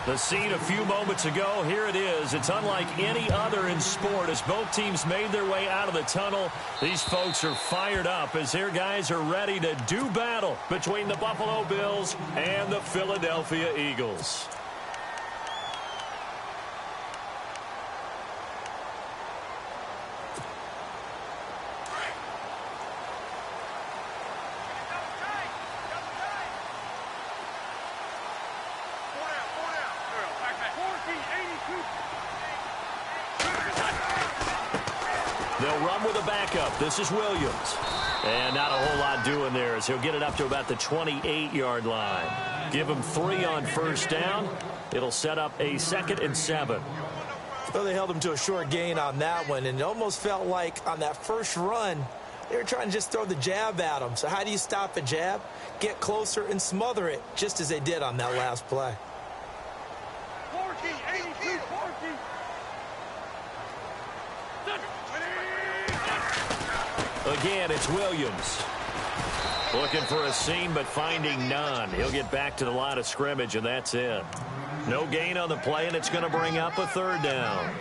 The scene a few moments ago, here it is. It's unlike any other in sport as both teams made their way out of the tunnel. These folks are fired up as their guys are ready to do battle between the Buffalo Bills and the Philadelphia Eagles. They'll run with a backup. This is Williams. And not a whole lot doing there as he'll get it up to about the 28-yard line. Give him 3 on first down. It'll set up a 2nd and 7. Well, they held him to a short gain on that one, and it almost felt like on that first run, they were trying to just throw the jab at him. So how do you stop a jab? Get closer and smother it, just as they did on that last play. Again, it's Williams. Looking for a seam, but finding none. He'll get back to the line of scrimmage, and that's it. No gain on the play, and it's going to bring up a 3rd down.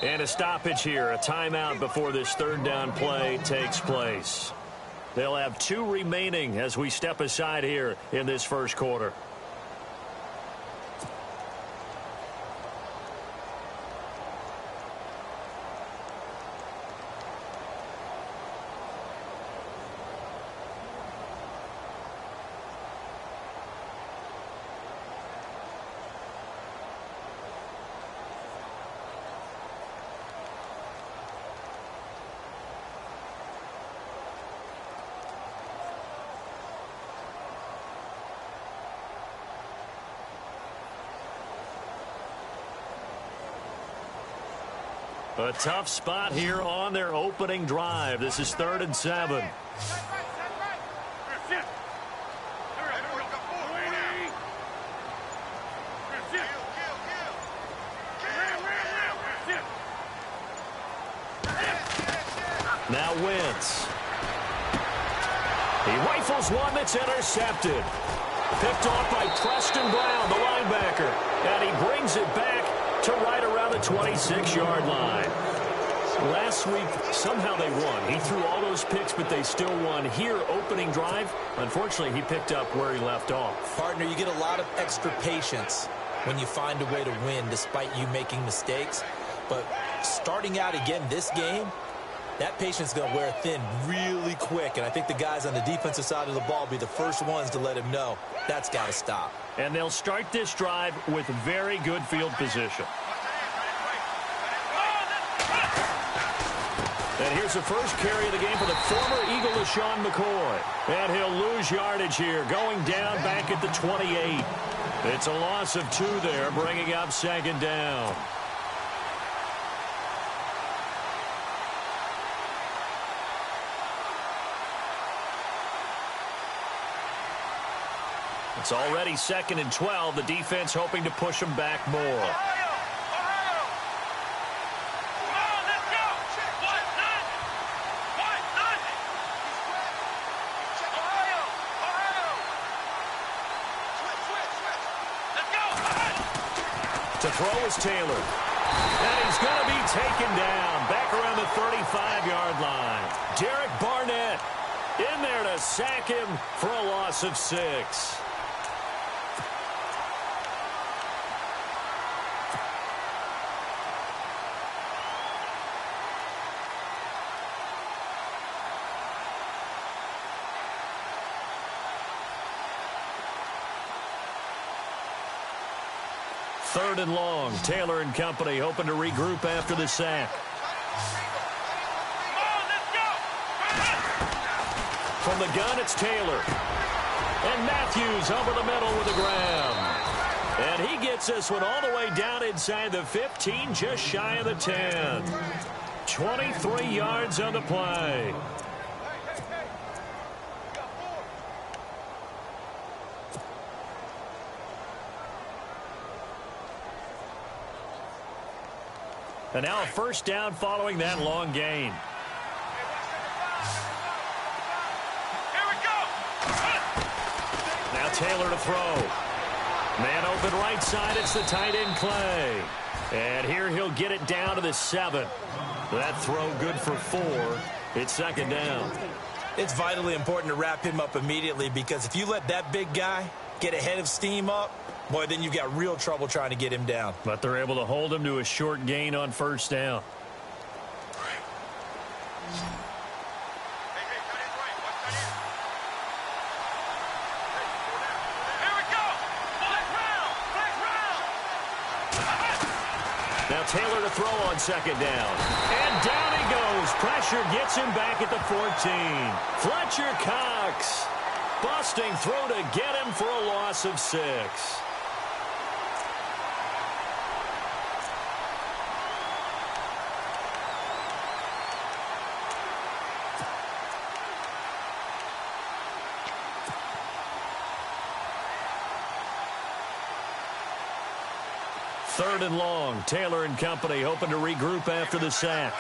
And a stoppage here, a timeout before this 3rd down play takes place. They'll have 2 remaining as we step aside here in this first quarter. A tough spot here on their opening drive. This is 3rd and 7. Now Wentz. He rifles one that's intercepted. Picked off by Preston Brown, the linebacker. And he brings it back to right around the 26-yard line. Last week, somehow they won. He threw all those picks, but they still won. Here, opening drive, unfortunately, he picked up where he left off. Partner, you get a lot of extra patience when you find a way to win despite you making mistakes. But starting out again this game, that patience is going to wear thin really quick. And I think the guys on the defensive side of the ball will be the first ones to let him know that's got to stop. And they'll start this drive with very good field position. And here's the first carry of the game for the former Eagle, LaShawn McCoy. And he'll lose yardage here, going down back at the 28. It's a loss of 2 there, bringing up 2nd down. It's already 2nd and 12. The defense hoping to push them back more. To throw is Taylor. And he's going to be taken down back around the 35-yard line. Derek Barnett in there to sack him for a loss of 6. Third and long. Taylor and company hoping to regroup after the sack. From the gun, it's Taylor. And Matthews over the middle with the grab. And he gets this one all the way down inside the 15, just shy of the 10. 23 yards on the play. And now a first down following that long gain. Here we go. Now Taylor to throw. Man open right side. It's the tight end Clay. And here he'll get it down to the 7. That throw good for 4. It's second down. It's vitally important to wrap him up immediately, because if you let that big guy get ahead of steam up, boy, then you've got real trouble trying to get him down. But they're able to hold him to a short gain on first down. Now Taylor to throw on second down. And down he goes. Pressure gets him back at the 14. Fletcher Cox. Busting through to get him for a loss of 6. Third and long. Taylor and company hoping to regroup after the sack.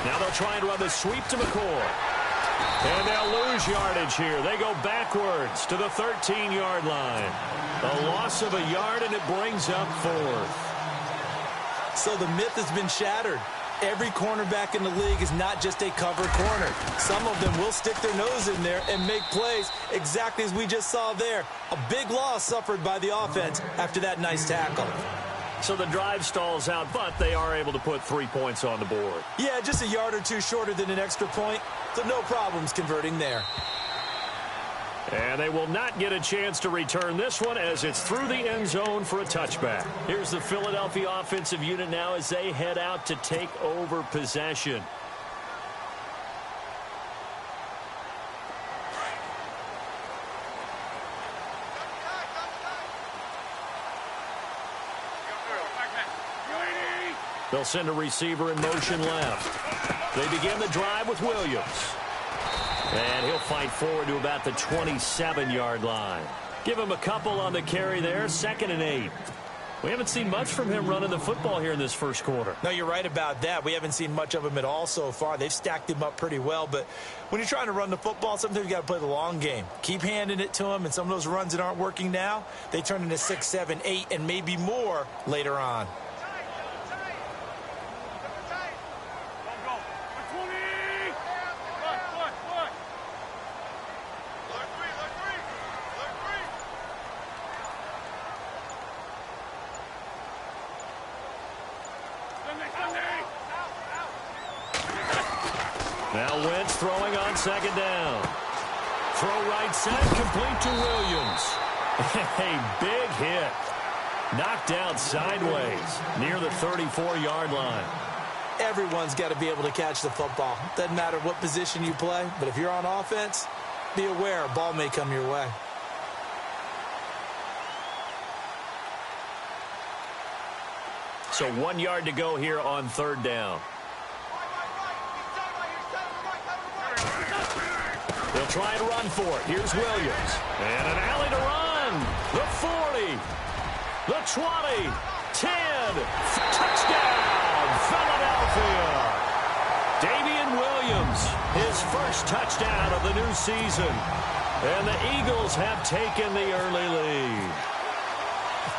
Now they'll try and run the sweep to McCoy. And they'll lose yardage here. They go backwards to the 13-yard line. A loss of a yard, and it brings up 4th. So the myth has been shattered. Every cornerback in the league is not just a cover corner. Some of them will stick their nose in there and make plays exactly as we just saw there. A big loss suffered by the offense after that nice tackle. So the drive stalls out, but they are able to put 3 points on the board. Yeah, just a yard or two shorter than an extra point, so no problems converting there. And they will not get a chance to return this one as it's through the end zone for a touchback. Here's the Philadelphia offensive unit now as they head out to take over possession. They'll send a receiver in motion left. They begin the drive with Williams. And he'll fight forward to about the 27-yard line. Give him a couple on the carry there, 2nd and 8. We haven't seen much from him running the football here in this first quarter. No, you're right about that. We haven't seen much of him at all so far. They've stacked him up pretty well. But when you're trying to run the football, sometimes you got to play the long game. Keep handing it to him, and some of those runs that aren't working now, they turn into 6, 7, 8, and maybe more later on. Now Wentz throwing on second down. Throw right side, complete to Williams. A big hit. Knocked out sideways near the 34-yard line. Everyone's got to be able to catch the football. Doesn't matter what position you play, but if you're on offense, be aware a ball may come your way. So 1 yard to go here on third down. They'll try and run for it. Here's Williams. And an alley to run. The 40. The 20. 10. Touchdown, Philadelphia. Damian Williams, his first touchdown of the new season. And the Eagles have taken the early lead.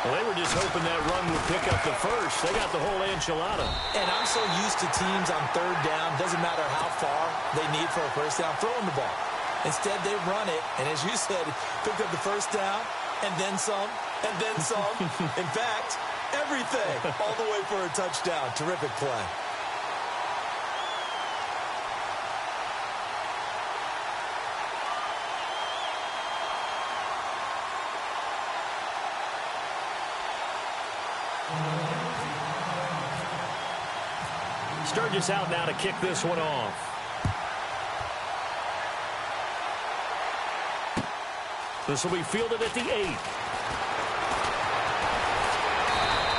Well, they were just hoping that run would pick up the first. They got the whole enchilada. And I'm so used to teams on third down, doesn't matter how far they need for a first down, throwing the ball. Instead, they run it, and as you said, picked up the first down, and then some, and then some. In fact, everything, all the way for a touchdown. Terrific play. Sturgis out now to kick this one off. This will be fielded at the 8.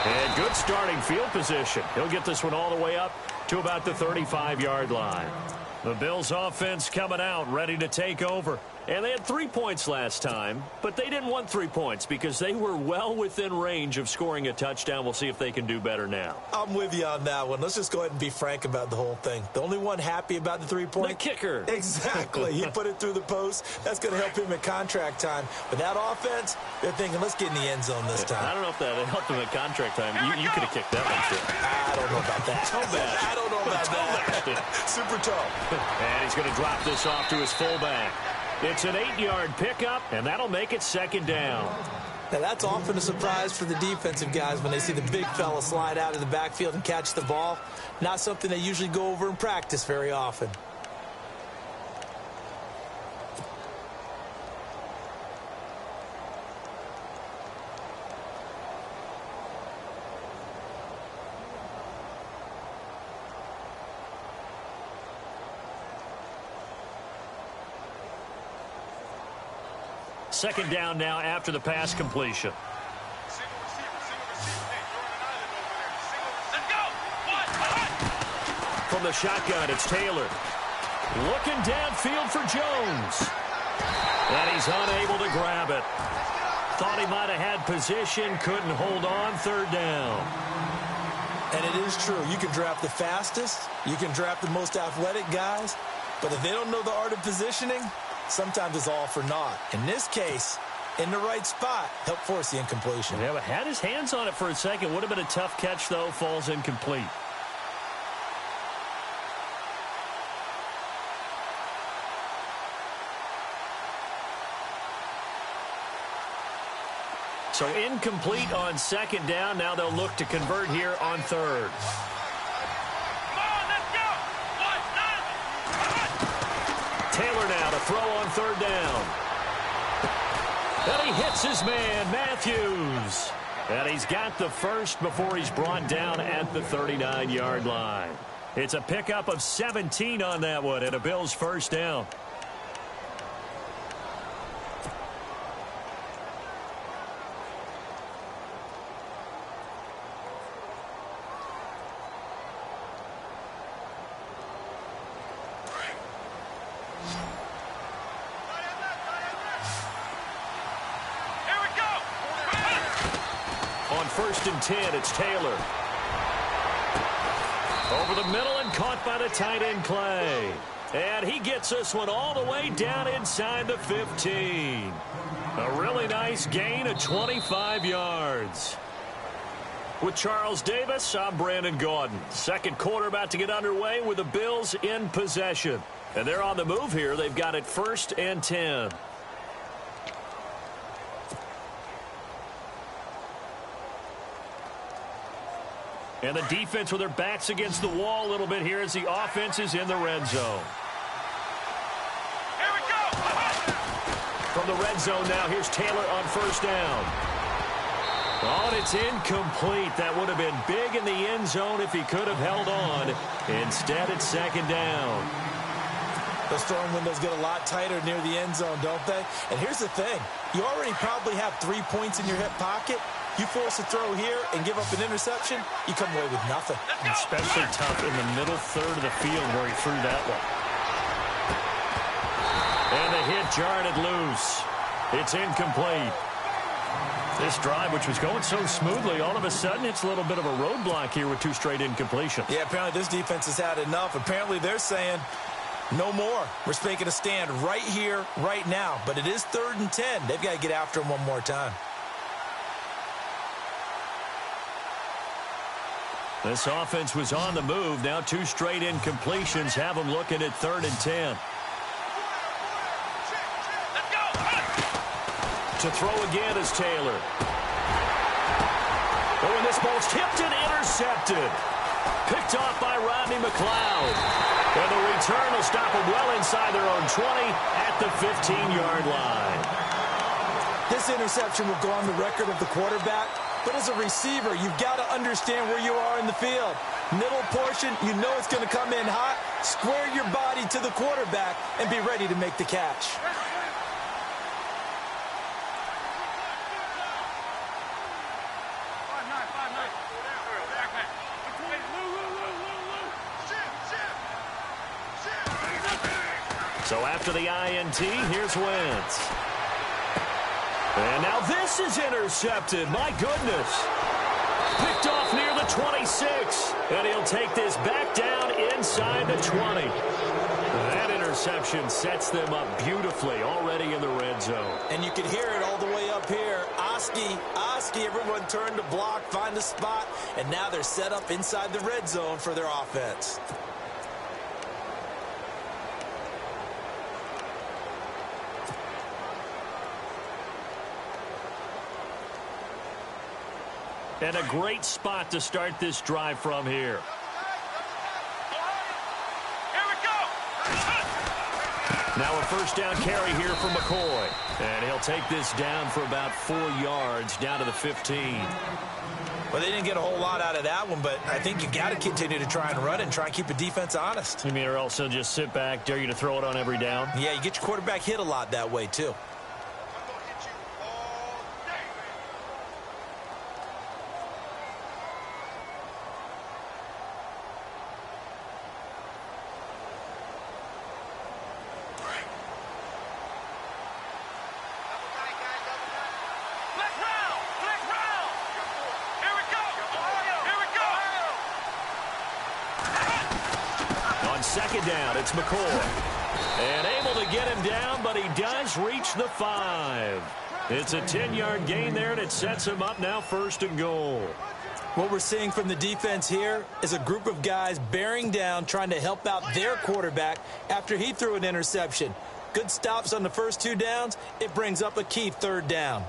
And good starting field position. He'll get this one all the way up to about the 35-yard line. The Bills offense coming out, ready to take over. And they had 3 points last time, but they didn't want 3 points because they were well within range of scoring a touchdown. We'll see if they can do better now. I'm with you on that one. Let's just go ahead and be frank about the whole thing. The only one happy about the 3-point? The kicker. Exactly. He put it through the post. That's going to help him in contract time. But that offense, they're thinking, let's get in the end zone this time. I don't know if that helped him at contract time. You could have kicked that one, too. I don't know about that. Toe bash. I don't know about that. Super toe. And he's going to drop this off to his fullback. It's an 8-yard pickup, and that'll make it 2nd down. Now, that's often a surprise for the defensive guys when they see the big fella slide out of the backfield and catch the ball. Not something they usually go over in practice very often. Second down now after the pass completion. From the shotgun, it's Taylor. Looking downfield for Jones. And he's unable to grab it. Thought he might have had position, couldn't hold on, 3rd down. And it is true. You can draft the fastest. You can draft the most athletic guys. But if they don't know the art of positioning, sometimes it's all for naught. In this case, in the right spot, help force the incompletion. Yeah, but had his hands on it for a second. Would have been a tough catch, though. Falls incomplete. So incomplete on 2nd down. Now they'll look to convert here on 3rd. Taylor now to throw on 3rd down. And he hits his man, Matthews. And he's got the first before he's brought down at the 39-yard line. It's a pickup of 17 on that one and a Bills 1st down. On 1st and 10, it's Taylor. Over the middle and caught by the tight end Clay. And he gets this one all the way down inside the 15. A really nice gain of 25 yards. With Charles Davis, I'm Brandon Gaudin. Second quarter about to get underway with the Bills in possession. And they're on the move here. They've got it 1st and 10. And the defense with their backs against the wall a little bit here as the offense is in the red zone. Here we go. From the red zone now, here's Taylor on 1st down. Oh, and it's incomplete. That would have been big in the end zone if he could have held on. Instead, it's 2nd down. Those throwing windows get a lot tighter near the end zone, don't they? And here's the thing. You already probably have 3 points in your hip pocket. You force a throw here and give up an interception, you come away with nothing. Especially tough in the middle third of the field where he threw that one. And the hit jarred it loose. It's incomplete. This drive, which was going so smoothly, all of a sudden it's a little bit of a roadblock here with 2 straight incompletions. Yeah, apparently this defense has had enough. Apparently they're saying, no more. We're making a stand right here, right now. But it is 3rd and 10. They've got to get after him one more time. This offense was on the move. Now 2 straight incompletions have them looking at 3rd and 10. To throw again is Taylor. Oh, and this ball's tipped and intercepted. Picked off by Rodney McLeod. And the return will stop them well inside their own 20 at the 15-yard line. This interception will go on the record of the quarterback. But as a receiver, you've got to understand where you are in the field. Middle portion, you know it's going to come in hot. Square your body to the quarterback and be ready to make the catch. So after the INT, here's Wentz. And now this is intercepted. My goodness. Picked off near the 26. And he'll take this back down inside the 20. That interception sets them up beautifully already in the red zone. And you can hear it all the way up here. Oski, everyone turned to block, find a spot, and now they're set up inside the red zone for their offense. And a great spot to start this drive from here. Now a first down carry here for McCoy. And he'll take this down for about 4 yards down to the 15. Well, they didn't get a whole lot out of that one, but I think you got to continue to try and run and try and keep the defense honest. You mean or also just sit back, dare you to throw it on every down? Yeah, you get your quarterback hit a lot that way, too. Second down, it's McCoy. And able to get him down, but he does reach the 5. It's a 10-yard gain there, and it sets him up now 1st and goal. What we're seeing from the defense here is a group of guys bearing down, trying to help out their quarterback after he threw an interception. Good stops on the first 2 downs. It brings up a key 3rd down.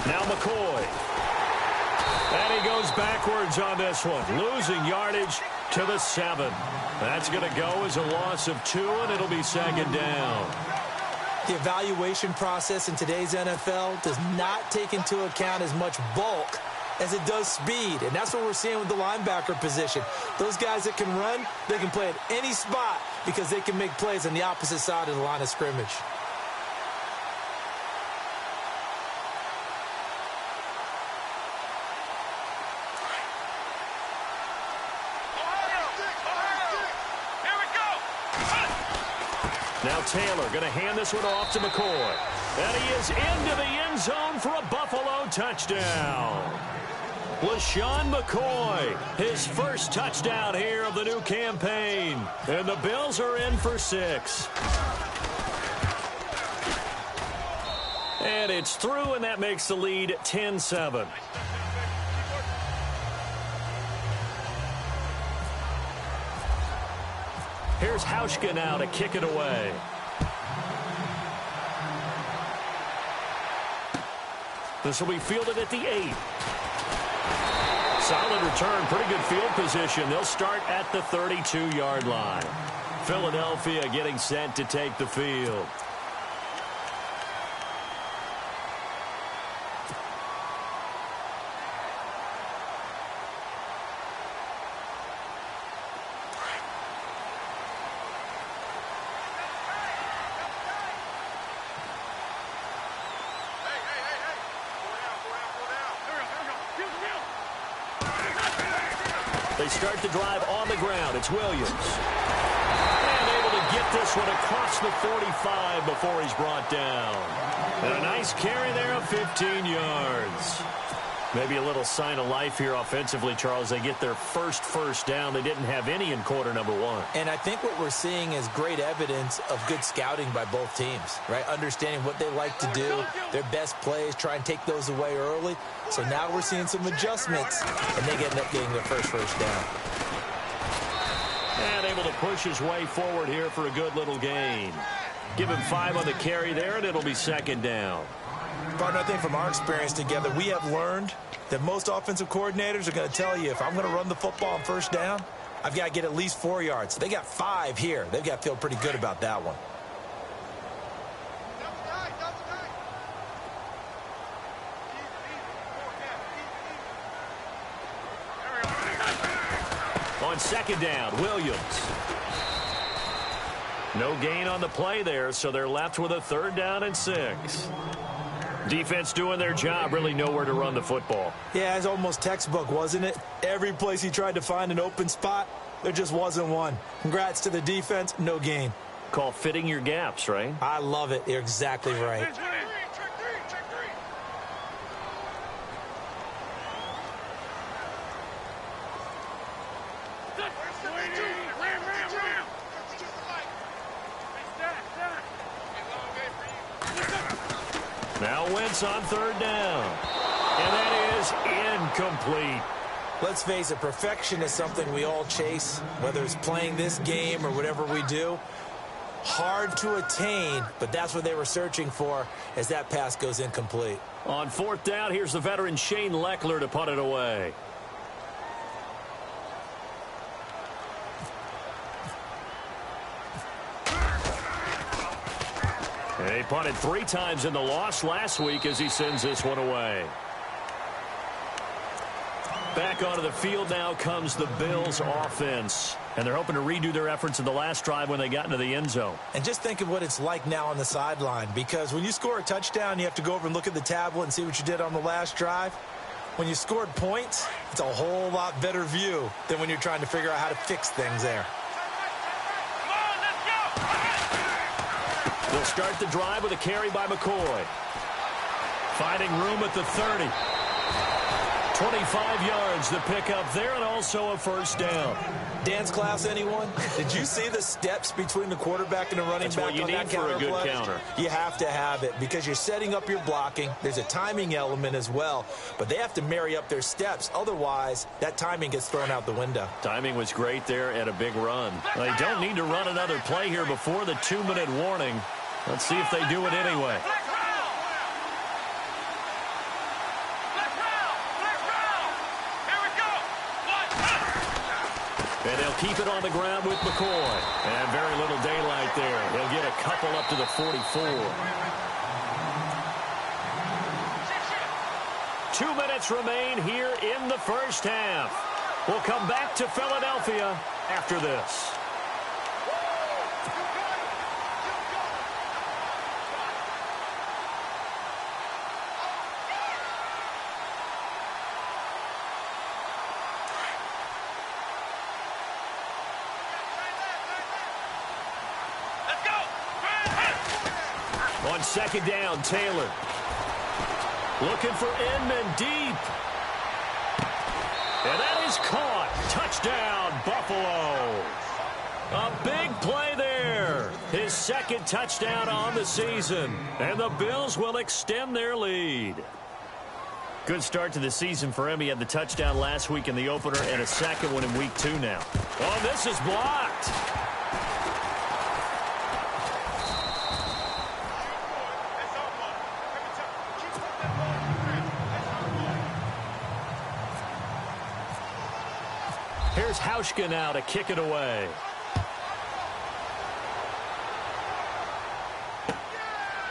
Now McCoy. And he goes backwards on this one. Losing yardage to the 7. That's going to go as a loss of 2, and it'll be 2nd down. The evaluation process in today's NFL does not take into account as much bulk as it does speed. And that's what we're seeing with the linebacker position. Those guys that can run, they can play at any spot because they can make plays on the opposite side of the line of scrimmage. Now Taylor going to hand this one off to McCoy. And he is into the end zone for a Buffalo touchdown. LaShawn McCoy, his first touchdown here of the new campaign. And the Bills are in for 6. And it's through, and that makes the lead 10-7. Here's Hauschka now to kick it away. This will be fielded at the 8. Solid return, pretty good field position. They'll start at the 32-yard line. Philadelphia getting set to take the field. They start the drive on the ground. It's Williams. And able to get this one across the 45 before he's brought down. And a nice carry there of 15 yards. Maybe a little sign of life here offensively, Charles. They get their first down. They didn't have any in quarter number 1. And I think what we're seeing is great evidence of good scouting by both teams, right? Understanding what they like to do, their best plays, try and take those away early. So now we're seeing some adjustments, and they end up getting their first down. And able to push his way forward here for a good little gain. Give him 5 on the carry there, and it'll be 2nd down. Partner, I think from our experience together, we have learned that most offensive coordinators are going to tell you, if I'm going to run the football on first down, I've got to get at least 4 yards. They got 5 here. They've got to feel pretty good about that one. On second down, Williams. No gain on the play there, so they're left with a 3rd down and 6. Defense doing their job, really nowhere to run the football. Yeah, it's almost textbook, wasn't it? Every place he tried to find an open spot, there just wasn't one. Congrats to the defense, no gain. Call fitting your gaps, right? I love it. You're exactly right. Now Wentz on 3rd down. And that is incomplete. Let's face it, perfection is something we all chase, whether it's playing this game or whatever we do. Hard to attain, but that's what they were searching for as that pass goes incomplete. On 4th down, here's the veteran Shane Leckler to punt it away. He punted 3 times in the loss last week as he sends this one away. Back onto the field now comes the Bills offense. And they're hoping to redo their efforts in the last drive when they got into the end zone. And just think of what it's like now on the sideline, because when you score a touchdown, you have to go over and look at the tablet and see what you did on the last drive. When you scored points, it's a whole lot better view than when you're trying to figure out how to fix things there. They'll start the drive with a carry by McCoy. Finding room at the 30. 25 yards to pick up there, and also a 1st down. Dance class, anyone? Did you see the steps between the quarterback and the running That's back what you on need that for counter a good play? counter. You have to have it because you're setting up your blocking. There's a timing element as well, but they have to marry up their steps. Otherwise, that timing gets thrown out the window. Timing was great there and a big run. They don't need to run another play here before the 2-minute warning. Let's see if they do it anyway. And they'll keep it on the ground with McCoy. And very little daylight there. He'll get a couple up to the 44. 2 minutes remain here in the first half. We'll come back to Philadelphia after this. On second down, Taylor. Looking for Inman deep. And that is caught. Touchdown, Buffalo. A big play there. His 2nd touchdown on the season. And the Bills will extend their lead. Good start to the season for him. He had the touchdown last week in the opener and a 2nd one in week 2 now. Oh, this is blocked. Here's Hauschka now to kick it away.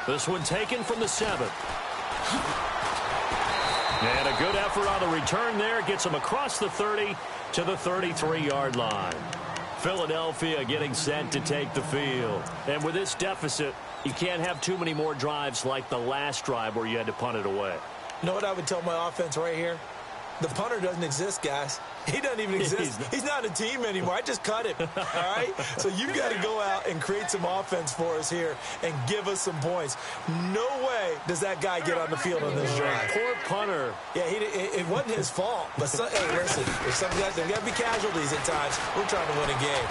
This one taken from the 7. And a good effort on the return there. Gets him across the 30 to the 33-yard line. Philadelphia getting set to take the field. And with this deficit, you can't have too many more drives like the last drive where you had to punt it away. You know what I would tell my offense right here? The punter doesn't exist, guys. He doesn't even exist. He's not a team anymore. I just cut him, all right? So you've got to go out and create some offense for us here and give us some points. No way does that guy get on the field on this drive. Poor punter. Yeah, it wasn't his fault. But, hey, listen, if some guys, there's got to be casualties at times. We're trying to win a game.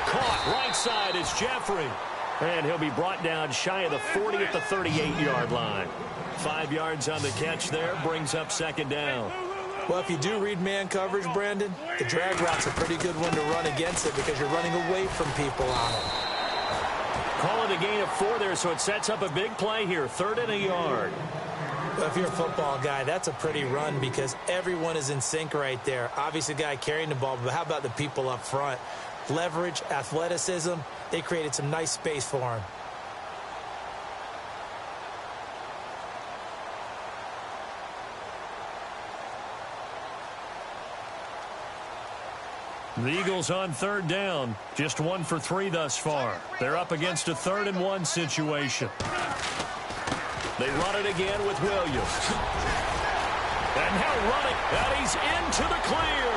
Caught right side is Jeffrey. And he'll be brought down shy of the 40 at the 38-yard line. 5 yards on the catch there, brings up 2nd down. Well, if you do read man coverage, Brandon, the drag route's a pretty good one to run against it because you're running away from people on it. Call it a gain of 4 there, so it sets up a big play here, 3rd and a yard. Well, if you're a football guy, that's a pretty run because everyone is in sync right there. Obviously, the guy carrying the ball, but how about the people up front? Leverage, athleticism, they created some nice space for him. The Eagles on third down. Just 1 for 3 thus far. They're up against a 3rd-and-1 situation. They run it again with Williams. And now running. And he's into the clear.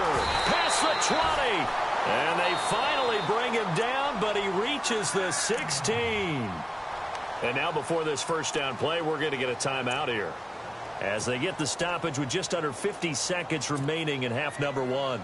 Past the 20. And they finally bring him down, but he reaches the 16. And now before this first down play, we're going to get a timeout here, as they get the stoppage with just under 50 seconds remaining in half number 1.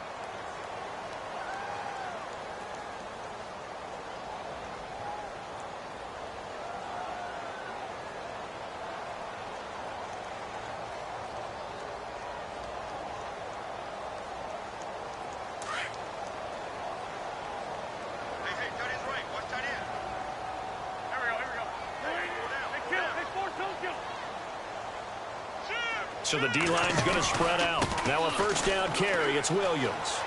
So the D-line's going to spread out. Now a first down carry. It's Williams.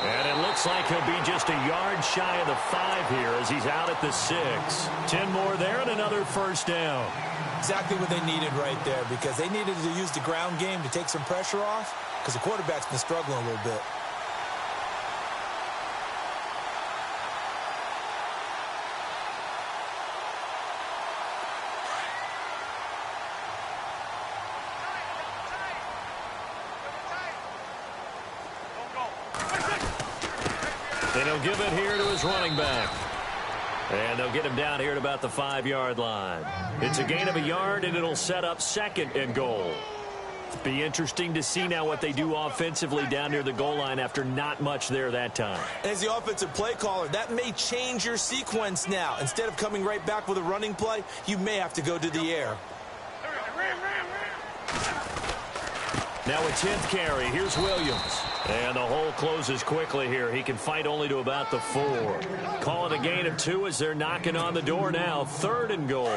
And it looks like he'll be just a yard shy of the 5 here as he's out at the 6. 10 more there and another first down. Exactly what they needed right there, because they needed to use the ground game to take some pressure off, because the quarterback's been struggling a little bit. And he'll give it here to his running back. And they'll get him down here at about the 5-yard line. It's a gain of a yard, and it'll set up 2nd and goal. Be interesting to see now what they do offensively down near the goal line after not much there that time. As the offensive play caller, that may change your sequence now. Instead of coming right back with a running play, you may have to go to the air. Now a 10th carry. Here's Williams. And the hole closes quickly here. He can fight only to about the 4. Call it a gain of 2 as they're knocking on the door now. 3rd and goal.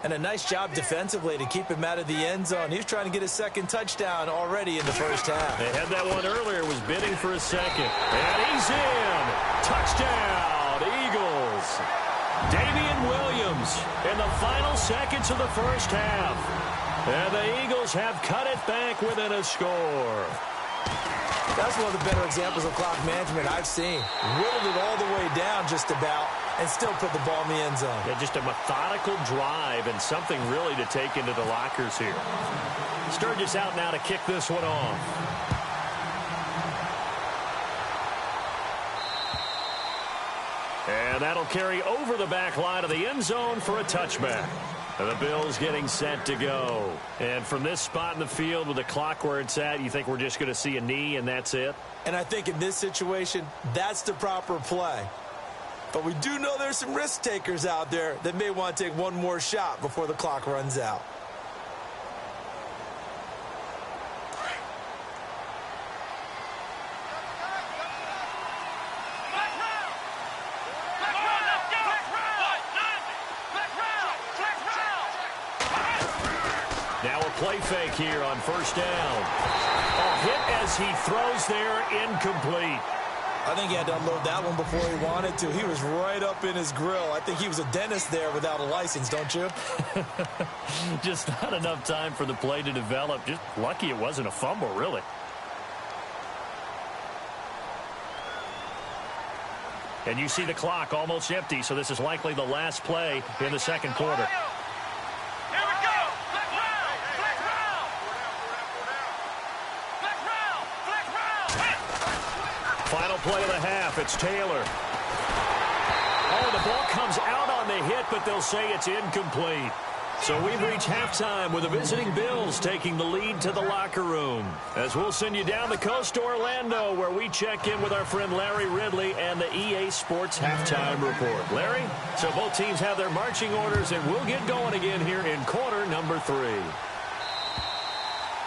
And a nice job defensively to keep him out of the end zone. He's trying to get his 2nd touchdown already in the first half. They had that one earlier, was bidding for a 2nd. And he's in. Touchdown, Eagles. Damian Williams in the final seconds of the first half. And the Eagles have cut it back within a score. That's one of the better examples of clock management I've seen. Whittled it all the way down just about and still put the ball in the end zone. Yeah, just a methodical drive and something really to take into the lockers here. Sturgis out now to kick this one off. And that'll carry over the back line of the end zone for a touchback. And the Bills getting set to go. And from this spot in the field with the clock where it's at, you think we're just going to see a knee and that's it? And I think in this situation, that's the proper play. But we do know there's some risk takers out there that may want to take one more shot before the clock runs out. Play fake here on first down. A hit as he throws there, incomplete. I think he had to unload that one before he wanted to. He was right up in his grill. I think he was a dentist there without a license, don't you? Just not enough time for the play to develop. Just lucky it wasn't a fumble, really. And you see the clock almost empty, so this is likely the last play in the second quarter. Final play of the half, it's Taylor. Oh, the ball comes out on the hit, but they'll say it's incomplete. So we've reached halftime with the visiting Bills taking the lead to the locker room. As we'll send you down the coast to Orlando, where we check in with our friend Larry Ridley and the EA Sports Halftime Report. Larry, so both teams have their marching orders, and we'll get going again here in quarter number 3.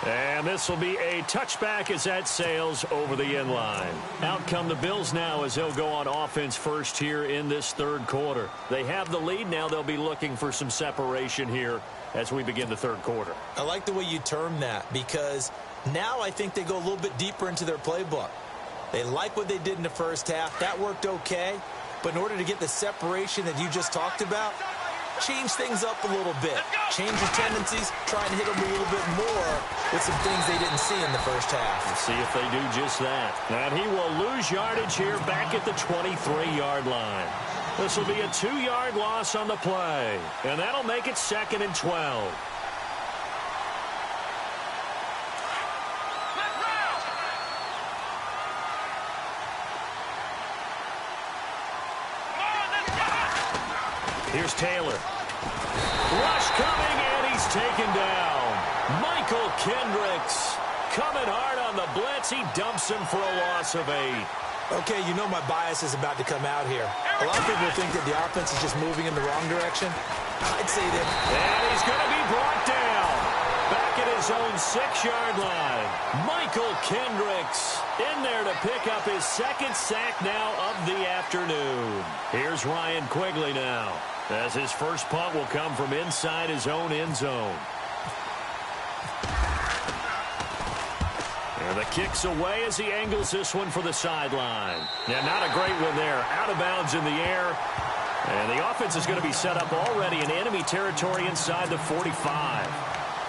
And this will be a touchback as that sails over the end line. Out come the Bills now as they'll go on offense first here in this third quarter. They have the lead now. They'll be looking for some separation here as we begin the third quarter. I like the way you term that, because now I think they go a little bit deeper into their playbook. They like what they did in the first half. That worked okay. But in order to get the separation that you just talked about, change things up a little bit. Change your tendencies, try and hit them a little bit more with some things they didn't see in the first half. Let's see if they do just that. And he will lose yardage here back at the 23-yard line. This will be a 2-yard loss on the play. And that'll make it 2nd and 12. Here's Taylor. Rush coming, and he's taken down. Michael Kendricks coming hard on the blitz. He dumps him for a loss of 8. Okay, you know my bias is about to come out here. A lot of people think that the offense is just moving in the wrong direction. I'd say that... And he's going to be brought down. Back at his own 6-yard line. Michael Kendricks in there to pick up his 2nd sack now of the afternoon. Here's Ryan Quigley now, as his first punt will come from inside his own end zone. And the kick's away as he angles this one for the sideline. Yeah, not a great one there. Out of bounds in the air. And the offense is going to be set up already in enemy territory inside the 45.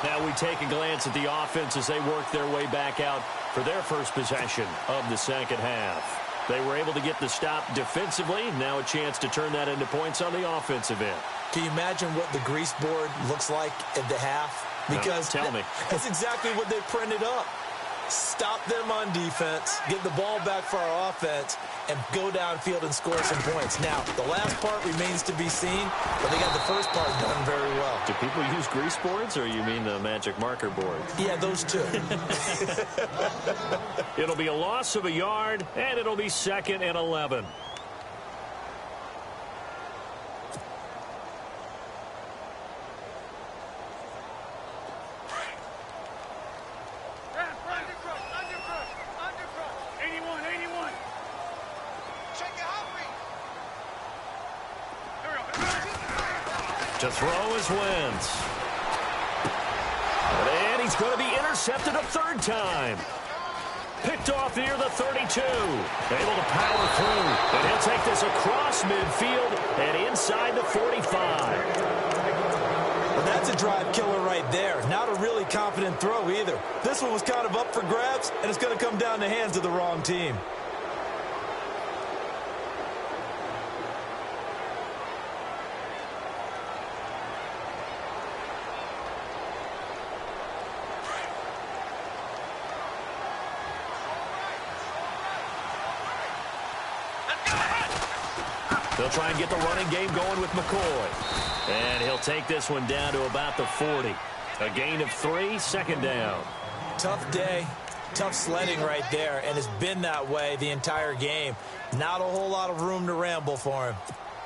Now we take a glance at the offense as they work their way back out for their first possession of the second half. They were able to get the stop defensively. Now a chance to turn that into points on the offensive end. Can you imagine what the grease board looks like at the half? Because tell me. That's exactly what they printed up. Stop them on defense, get the ball back for our offense, and go downfield and score some points. Now, the last part remains to be seen, but they got the first part done very well. Do people use grease boards, or you mean the magic marker boards? Yeah, those two. It'll be a loss of a yard, and it'll be 2nd and 11. To throw is Wentz. And he's going to be intercepted a 3rd time. Picked off near the 32. Able to power through. And he'll take this across midfield and inside the 45. Well, that's a drive killer right there. Not a really confident throw either. This one was kind of up for grabs, and it's going to come down the hands of the wrong team. They'll try and get the running game going with McCoy. And he'll take this one down to about the 40. A gain of 3, 2nd down. Tough day, tough sledding right there, and it's been that way the entire game. Not a whole lot of room to ramble for him.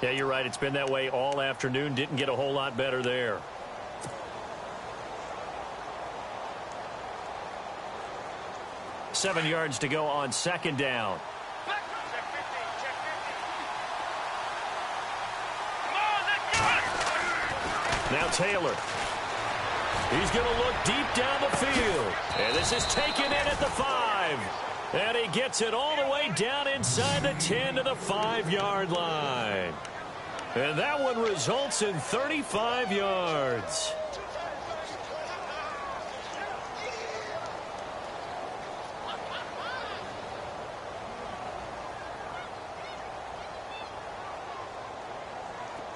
Yeah, you're right. It's been that way all afternoon. Didn't get a whole lot better there. Seven yards to go on 2nd down. Now Taylor. He's going to look deep down the field. And this is taken in at the 5. And he gets it all the way down inside the 10 to the 5-yard line. And that one results in 35 yards.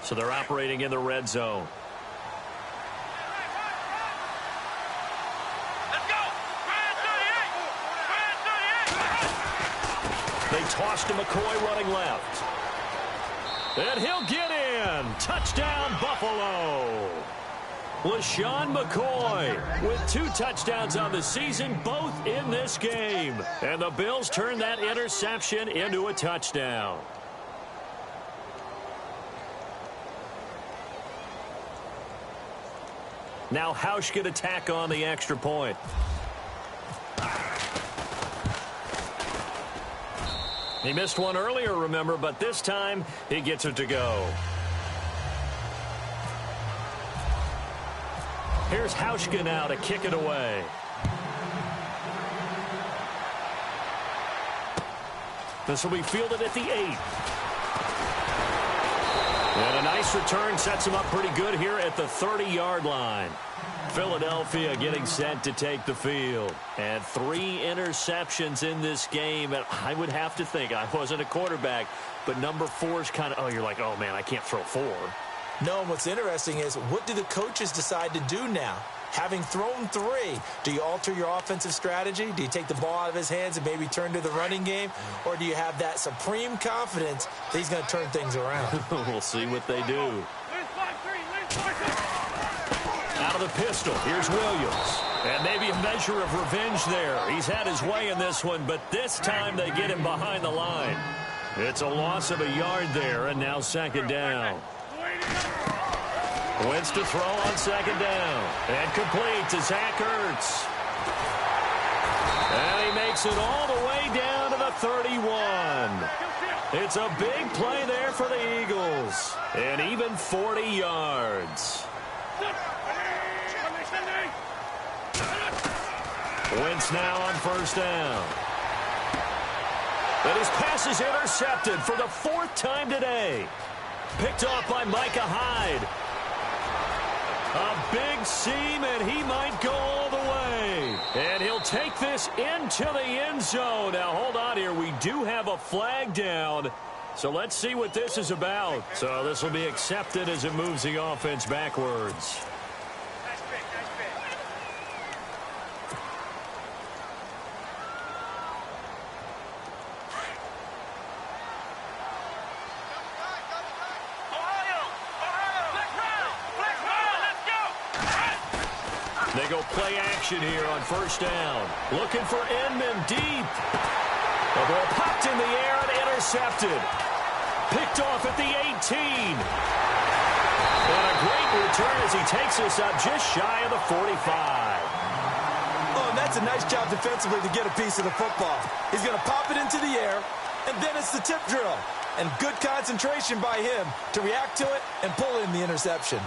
So they're operating in the red zone. They toss to McCoy running left. And he'll get in. Touchdown, Buffalo. LaShawn McCoy with 2 touchdowns on the season, both in this game. And the Bills turn that interception into a touchdown. Now Hausch could attack on the extra point. He missed one earlier, remember, but this time he gets it to go. Here's Hauschka now to kick it away. This will be fielded at the 8. And a nice return sets him up pretty good here at the 30-yard line. Philadelphia getting set to take the field. And 3 interceptions in this game. And I would have to think, I wasn't a quarterback, but number 4 is kind of, oh, you're like, oh, man, I can't throw 4. No, and what's interesting is, what do the coaches decide to do now? Having thrown 3, do you alter your offensive strategy? Do you take the ball out of his hands and maybe turn to the running game? Or do you have that supreme confidence that he's going to turn things around? We'll see what they do. Out of the pistol, here's Williams. And maybe a measure of revenge there. He's had his way in this one, but this time they get him behind the line. It's a loss of a yard there, and now 2nd down. Wins to throw on 2nd down. And complete to Zach Ertz. And he makes it all the way down to the 31. It's a big play there for the Eagles. And even 40 yards. Wentz now on 1st down. But his pass is intercepted for the 4th time today. Picked off by Micah Hyde. A big seam, and he might go all the way. And he'll take this into the end zone. Now, hold on here. We do have a flag down. So let's see what this is about. So this will be accepted as it moves the offense backwards. They go play action here on 1st down. Looking for Inman deep. The ball popped in the air and intercepted. Picked off at the 18. And a great return as he takes us up just shy of the 45. Oh, and that's a nice job defensively to get a piece of the football. He's going to pop it into the air, and then it's the tip drill. And good concentration by him to react to it and pull in the interception.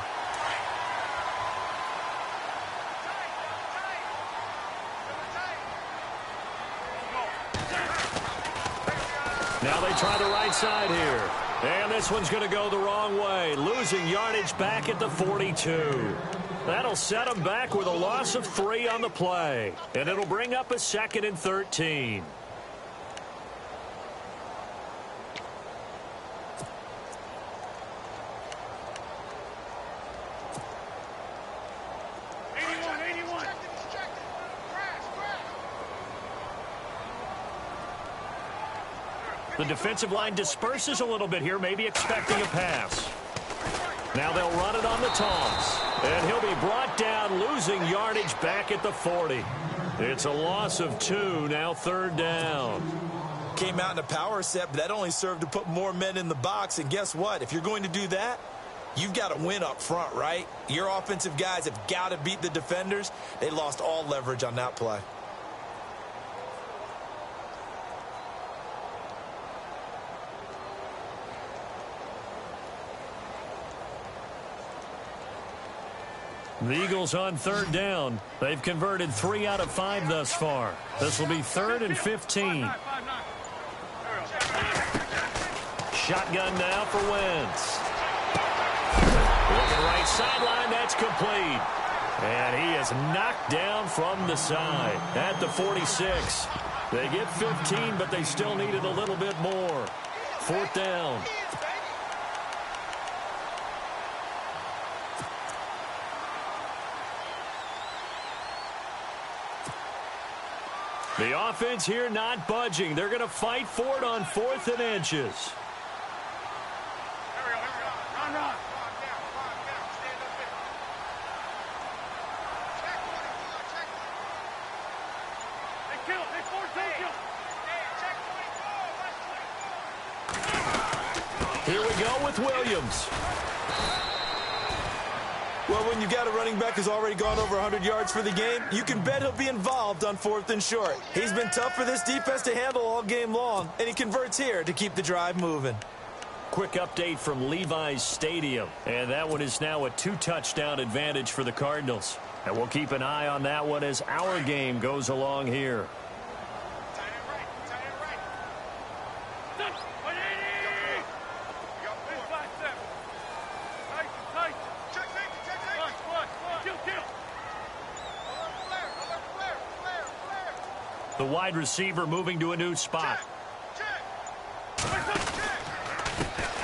Now they try the right side here. And this one's going to go the wrong way. Losing yardage back at the 42. That'll set them back with a loss of 3 on the play. And it'll bring up a 2nd and 13. The defensive line disperses a little bit here, maybe expecting a pass. Now they'll run it on the toss. And he'll be brought down, losing yardage back at the 40. It's a loss of 2, now 3rd down. Came out in a power set, but that only served to put more men in the box. And guess what? If you're going to do that, you've got to win up front, right? Your offensive guys have got to beat the defenders. They lost all leverage on that play. The Eagles on 3rd down. They've converted 3 out of 5 thus far. This will be 3rd and 15. Shotgun now for Wentz. Looking right sideline, that's complete. And he is knocked down from the side at the 46. They get 15, but they still needed a little bit more. 4th down. The offense here not budging. They're going to fight for it on 4th and inches. Here we go. Run. Stand up there. Check 44. They force kill. Here we go with Williams. Well, when you've got a running back who's already gone over 100 yards for the game, you can bet he'll be involved on 4th and short. He's been tough for this defense to handle all game long, and he converts here to keep the drive moving. Quick update from Levi's Stadium, and that one is now a 2-touchdown advantage for the Cardinals. And we'll keep an eye on that one as our game goes along here. The wide receiver moving to a new spot.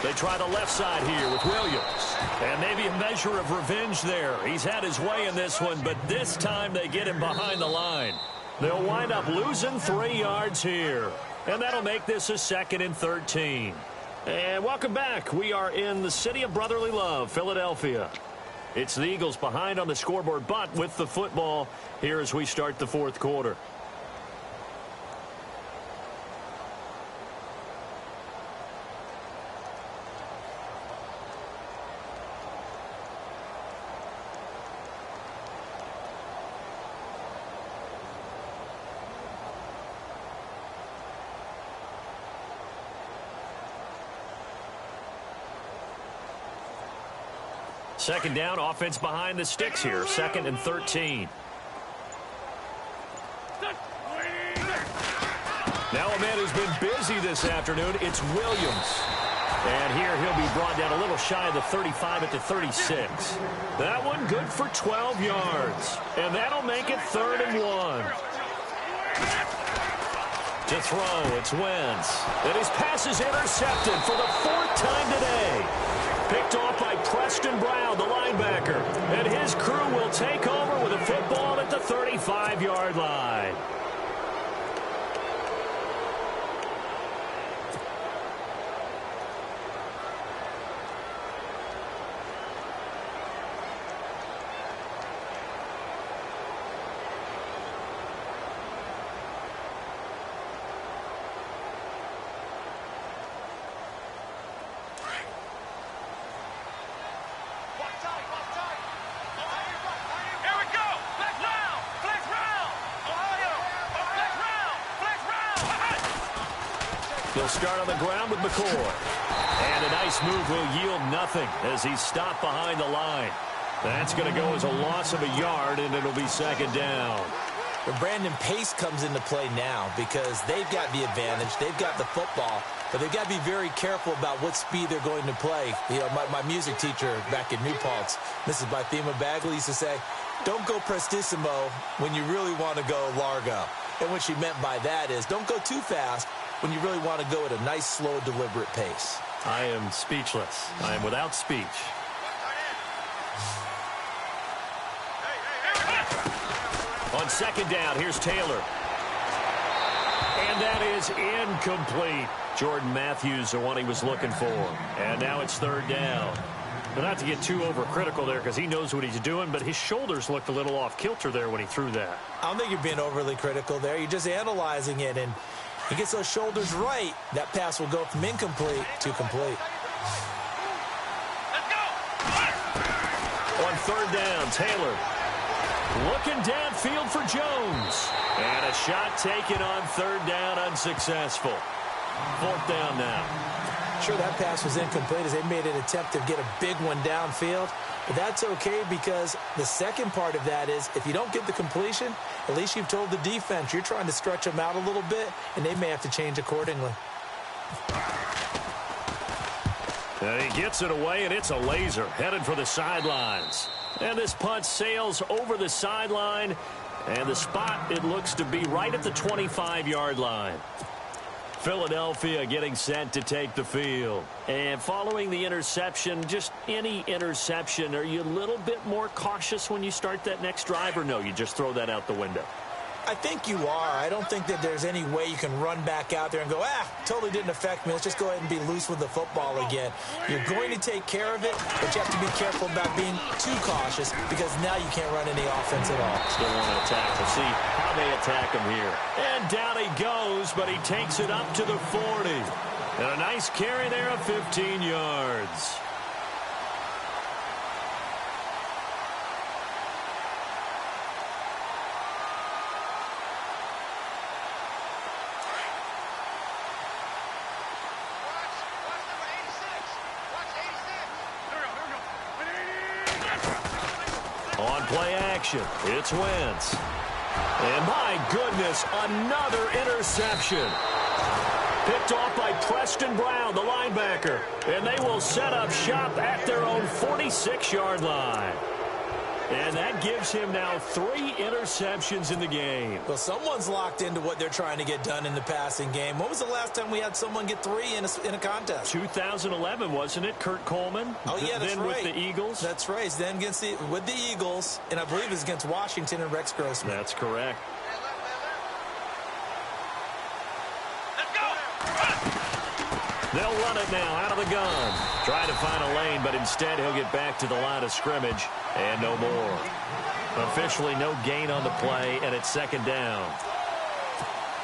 They try the left side here with Williams. And maybe a measure of revenge there. He's had his way in this one, but this time they get him behind the line. They'll wind up losing 3 yards here. And that'll make this a 2nd and 13. And welcome back. We are in the city of brotherly love, Philadelphia. It's the Eagles behind on the scoreboard, but with the football here as we start the 4th quarter. Second down, offense behind the sticks here. 2nd and 13. Now a man who's been busy this afternoon, it's Williams. And here he'll be brought down a little shy of the 35 at the 36. That one good for 12 yards. And that'll make it 3rd and 1. To throw, it's Wentz. And his pass is intercepted for the 4th time today. Picked off by Preston Brown, the linebacker. And his crew will take over with a football at the 35-yard line. They'll start on the ground with McCoy. And a nice move will yield nothing as he's stopped behind the line. That's going to go as a loss of a yard, and it'll be 2nd down. Well, Brandon, pace comes into play now because they've got the advantage. They've got the football, but they've got to be very careful about what speed they're going to play. You know, my music teacher back in New Paltz, Mrs. Bythema Bagley, used to say, don't go prestissimo when you really want to go largo. And what she meant by that is don't go too fast when you really want to go at a nice, slow, deliberate pace. I am speechless. I am without speech. On 2nd down, here's Taylor. And that is incomplete. Jordan Matthews, the one he was looking for. And now it's 3rd down. But not to get too overcritical there because he knows what he's doing, but his shoulders looked a little off kilter there when he threw that. I don't think you're being overly critical there. You're just analyzing it, and he gets those shoulders right, that pass will go from incomplete to complete. Let's go! On 3rd down, Taylor looking downfield for Jones. And a shot taken on 3rd down, unsuccessful. 4th down now. Sure, that pass was incomplete as they made an attempt to get a big one downfield. But that's okay because the second part of that is if you don't get the completion, at least you've told the defense you're trying to stretch them out a little bit, and they may have to change accordingly. And he gets it away, and it's a laser headed for the sidelines. And this punt sails over the sideline, and the spot, it looks to be right at the 25-yard line. Philadelphia getting set to take the field. And following the interception, just any interception, are you a little bit more cautious when you start that next drive, or no, you just throw that out the window? I think you are. I don't think that there's any way you can run back out there and go, totally didn't affect me. Let's just go ahead and be loose with the football again. You're going to take care of it, but you have to be careful about being too cautious because now you can't run any offense at all. Still want to attack. We'll see how they attack him here. And down he goes, but he takes it up to the 40. And a nice carry there of 15 yards. On play action, it's Wentz. And my goodness, another interception. Picked off by Preston Brown, the linebacker. And they will set up shop at their own 46-yard line. And that gives him now 3 interceptions in the game. Well, someone's locked into what they're trying to get done in the passing game. When was the last time we had someone get 3 in a contest? 2011, wasn't it? Kurt Coleman? Oh, yeah, that's then right. With the Eagles? That's right. Then with the Eagles, and I believe it was against Washington and Rex Grossman. That's correct. They'll run it now out of the gun. Trying to find a lane, but instead he'll get back to the line of scrimmage and no more. Officially no gain on the play, and it's second down.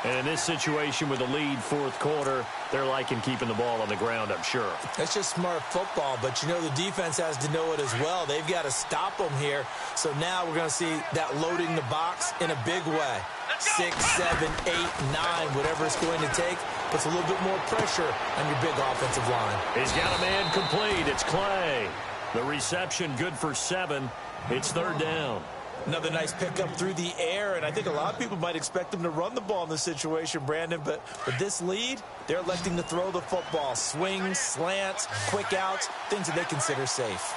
And in this situation with the lead fourth quarter, they're liking keeping the ball on the ground, I'm sure. That's just smart football, but you know the defense has to know it as well. They've got to stop them here. So now we're going to see that loading the box in a big way. 6, 7, 8, 9, whatever it's going to take, puts a little bit more pressure on your big offensive line. He's got a man complete. It's Clay. The reception good for 7. It's third down. Another nice pickup through the air, and I think a lot of people might expect them to run the ball in this situation, Brandon, but with this lead, they're electing to throw the football. Swings, slants, quick outs, things that they consider safe.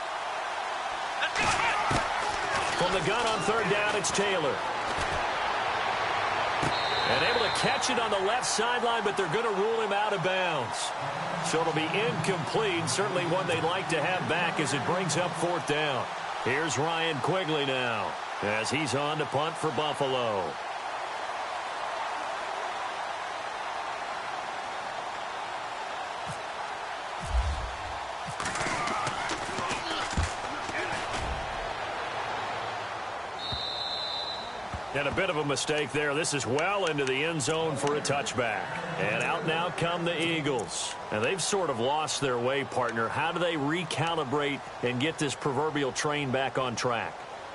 From the gun on third down, it's Taylor. And able to catch it on the left sideline, but they're going to rule him out of bounds. So it'll be incomplete, certainly one they'd like to have back as it brings up fourth down. Here's Ryan Quigley now as he's on to punt for Buffalo. And a bit of a mistake there. This is well into the end zone for a touchback. And out now come the Eagles. And they've sort of lost their way, partner. How do they recalibrate and get this proverbial train back on track?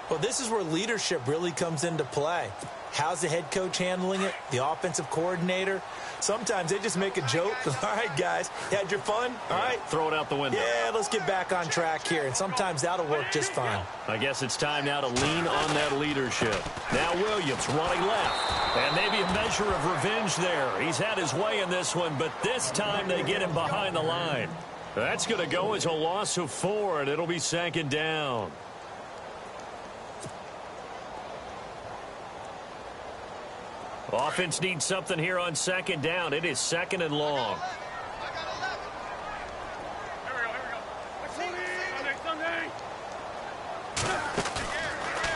Well, this is where leadership really comes into play. How's the head coach handling it? The offensive coordinator? Sometimes they just make a joke. All right, guys, you had your fun? All right. Throw it out the window. Yeah, let's get back on track here. And sometimes that'll work just fine. I guess it's time now to lean on that leadership. Now Williams running left. And maybe a measure of revenge there. He's had his way in this one, but this time they get him behind the line. That's going to go as a loss of 4, and it'll be second down. Offense needs something here on second down. It is second and long.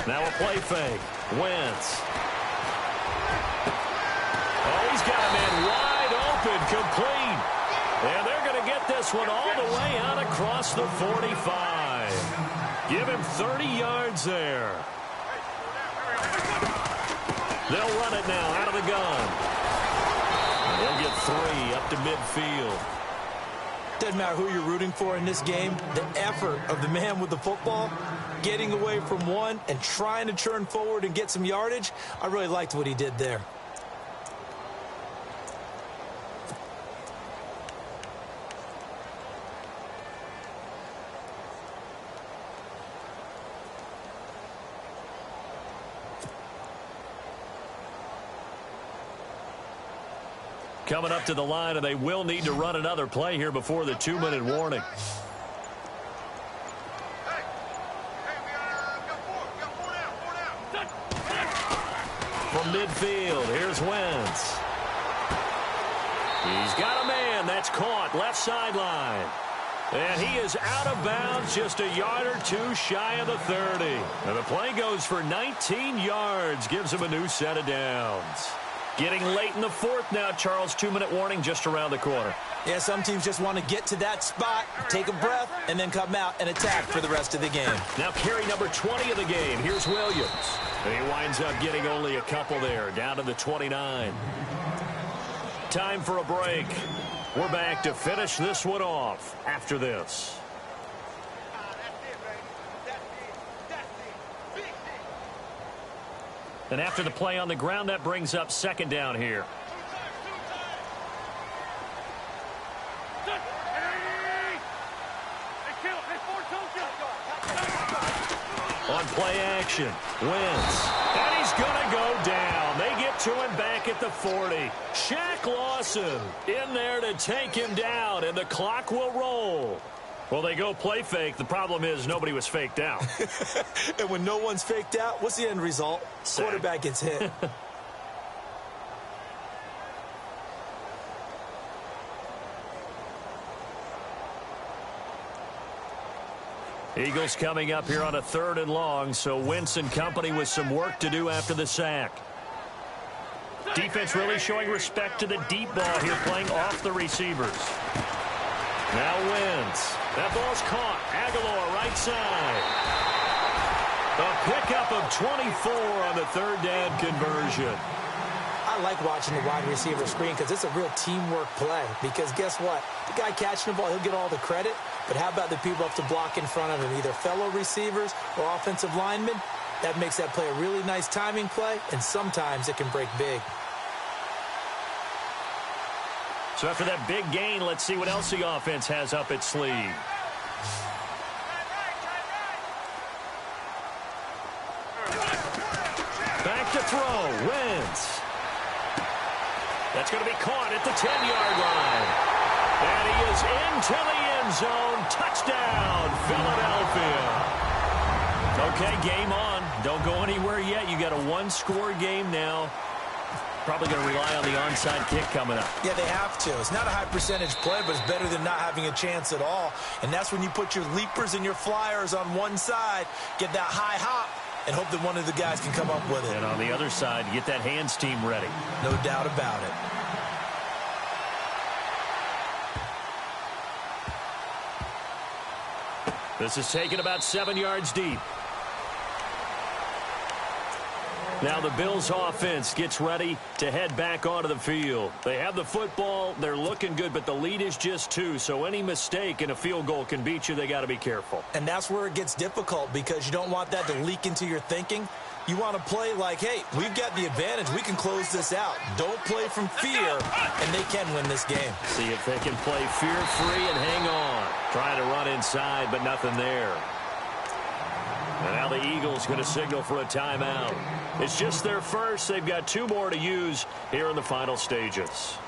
Now a play fake. Wentz. Oh, he's got a man wide open, complete. And they're going to get this one all the way out across the 45. Give him 30 yards there. They'll run it now out of the gun. And they'll get 3 up to midfield. Doesn't matter who you're rooting for in this game. The effort of the man with the football, getting away from one and trying to turn forward and get some yardage, I really liked what he did there. Coming up to the line, and they will need to run another play here before the 2-minute warning. From midfield, here's Wentz. He's got a man. That's caught. Left sideline. And he is out of bounds, just a yard or 2 shy of the 30. And the play goes for 19 yards, gives him a new set of downs. Getting late in the fourth now, Charles. 2-minute warning just around the corner. Yeah, some teams just want to get to that spot, take a breath, and then come out and attack for the rest of the game. Now carry number 20 of the game. Here's Williams. And he winds up getting only a couple there, down to the 29. Time for a break. We're back to finish this one off after this. And after the play on the ground, that brings up second down here. On play action, Wentz. And he's going to go down. They get to him back at the 40. Shaq Lawson in there to take him down, and the clock will roll. Well, they go play fake. The problem is nobody was faked out. And when no one's faked out, what's the end result? Sack. Quarterback gets hit. Eagles coming up here on a 3rd and long, so Wentz and company with some work to do after the sack. Defense really showing respect to the deep ball here, playing off the receivers. Now Wentz. That ball's caught. Aguilar right side. A pickup of 24 on the 3rd down conversion. I like watching the wide receiver screen because it's a real teamwork play. Because guess what? The guy catching the ball, he'll get all the credit. But how about the people up to block in front of him, either fellow receivers or offensive linemen? That makes that play a really nice timing play, and sometimes it can break big. So after that big gain, let's see what else the offense has up its sleeve. Back to throw. Wentz. That's going to be caught at the 10-yard line. And he is into the end zone. Touchdown, Philadelphia. Okay, game on. Don't go anywhere yet. You got a 1-score game now. Probably going to rely on the onside kick coming up. Yeah, they have to. It's not a high-percentage play, but it's better than not having a chance at all. And that's when you put your leapers and your flyers on one side, get that high hop, and hope that one of the guys can come up with it. And on the other side, get that hands team ready. No doubt about it. This is taken about 7 yards deep. Now the Bills offense gets ready to head back onto the field. They have the football. They're looking good, but the lead is just 2. So any mistake in a field goal can beat you. They got to be careful. And that's where it gets difficult because you don't want that to leak into your thinking. You want to play like, hey, we've got the advantage. We can close this out. Don't play from fear, and they can win this game. See if they can play fear-free and hang on. Trying to run inside, but nothing there. And now the Eagles going to signal for a timeout. It's just their first. They've got 2 more to use here in the final stages.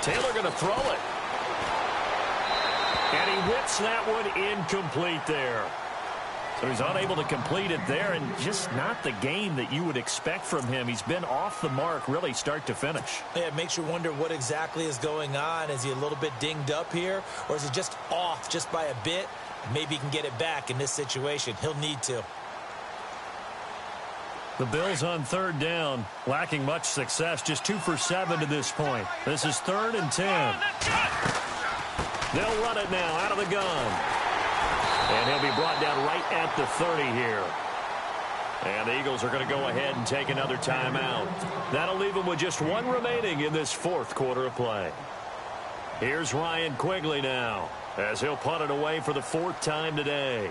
Taylor going to throw it. And he whips that one incomplete there. So he's unable to complete it there, and just not the game that you would expect from him. He's been off the mark really start to finish. Yeah, it makes you wonder what exactly is going on. Is he a little bit dinged up here, or is he just off just by a bit? Maybe he can get it back in this situation. He'll need to. The Bills on 3rd down, lacking much success, just 2 for 7 to this point. This is 3rd and 10. They'll run it now out of the gun. And he'll be brought down right at the 30 here. And the Eagles are going to go ahead and take another timeout. That'll leave them with just 1 remaining in this 4th quarter of play. Here's Ryan Quigley now, as he'll punt it away for the 4th time today.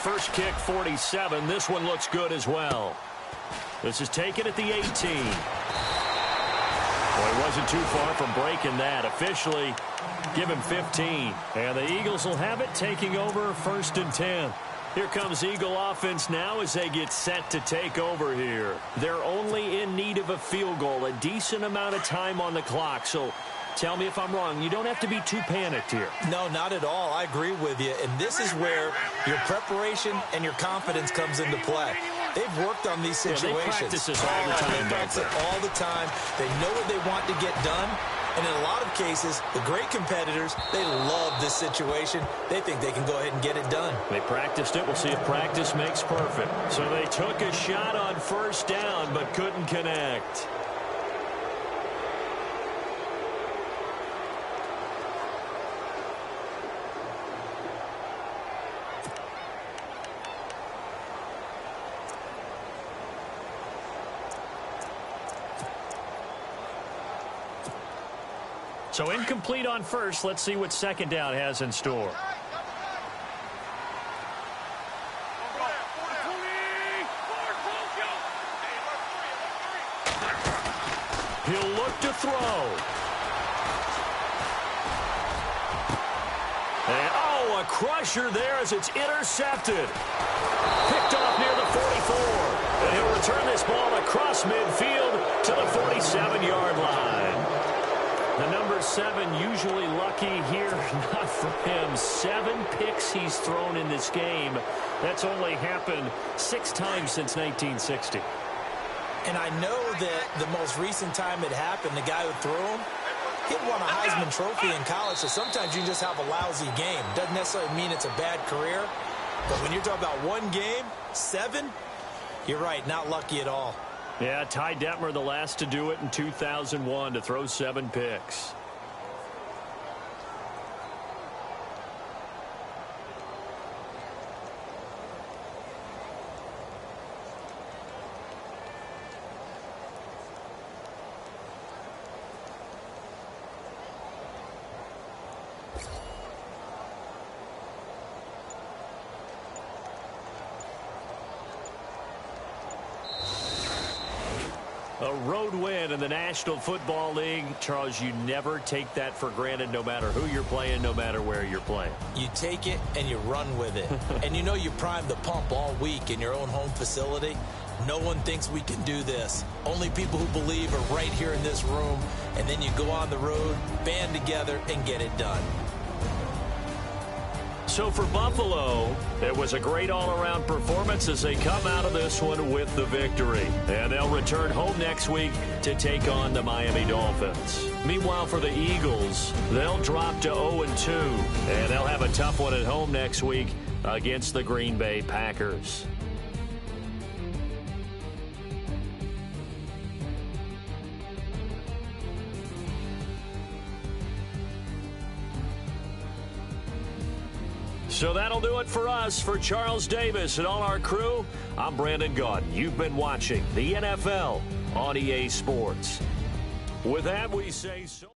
First kick, 47. This one looks good as well. This is taken at the 18. Well, he wasn't too far from breaking that. Officially, give him 15. And the Eagles will have it, taking over 1st and 10. Here comes Eagle offense now as they get set to take over here. They're only in need of a field goal, a decent amount of time on the clock. So tell me if I'm wrong. You don't have to be too panicked here. No, not at all. I agree with you. And this is where your preparation and your confidence comes into play. They've worked on these situations. Yeah, they practice this all the time. They practice it all the time. They know what they want to get done. And in a lot of cases, the great competitors, they love this situation. They think they can go ahead and get it done. They practiced it. We'll see if practice makes perfect. So they took a shot on 1st down but couldn't connect. So incomplete on first. Let's see what second down has in store. He'll look to throw. And, oh, a crusher there as it's intercepted. Picked off near the 44. And he'll return this ball across midfield to the 47-yard line. The number 7 usually lucky here. Not for him. 7 picks he's thrown in this game. That's only happened 6 times since 1960. And I know that the most recent time it happened, the guy who threw him, he won a Heisman Trophy in college, so sometimes you just have a lousy game. Doesn't necessarily mean it's a bad career, but when you're talking about one game, 7, you're right, not lucky at all. Yeah, Ty Detmer, the last to do it in 2001, to throw 7 picks. A road win in the National Football League. Charles, you never take that for granted no matter who you're playing, no matter where you're playing. You take it and you run with it. And you know you primed the pump all week in your own home facility. No one thinks we can do this. Only people who believe are right here in this room. And then you go on the road, band together, and get it done. So for Buffalo, it was a great all-around performance as they come out of this one with the victory. And they'll return home next week to take on the Miami Dolphins. Meanwhile, for the Eagles, they'll drop to 0-2. And they'll have a tough one at home next week against the Green Bay Packers. So that'll do it for us. For Charles Davis and all our crew, I'm Brandon Gaudin. You've been watching the NFL on EA Sports. With that, we say so.